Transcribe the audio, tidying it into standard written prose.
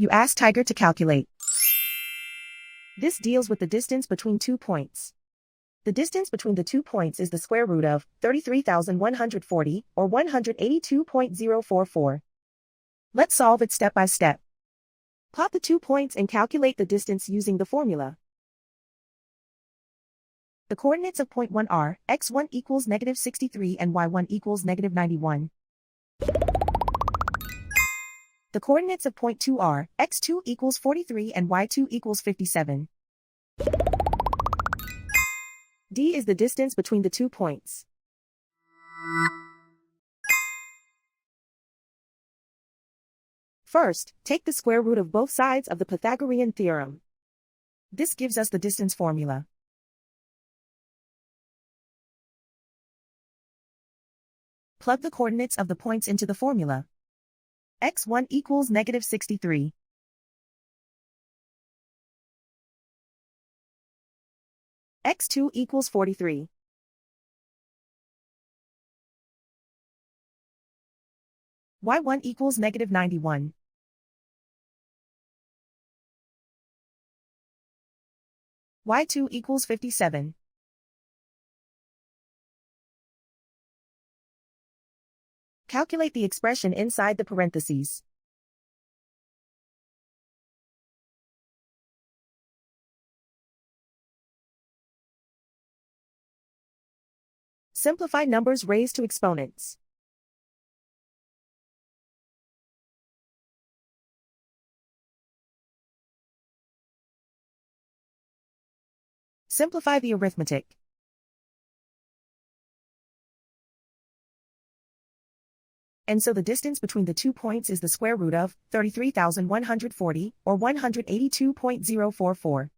You ask Tiger to calculate. This deals with the distance between 2 points. The distance between the 2 points is the square root of 33,140, or 182.044. Let's solve it step by step. Plot the 2 points and calculate the distance using the formula. The coordinates of point 1 are x1 equals -63 and y1 equals -91. The coordinates of point 2 are x2 equals 43 and y2 equals 57. D is the distance between the 2 points. First, take the square root of both sides of the Pythagorean theorem. This gives us the distance formula. Plug the coordinates of the points into the formula. x1 equals -63. x2 equals 43. y1 equals -91. y2 equals 57. Calculate the expression inside the parentheses. Simplify numbers raised to exponents. Simplify the arithmetic. And so the distance between the 2 points is the square root of 33,140, or 182.044.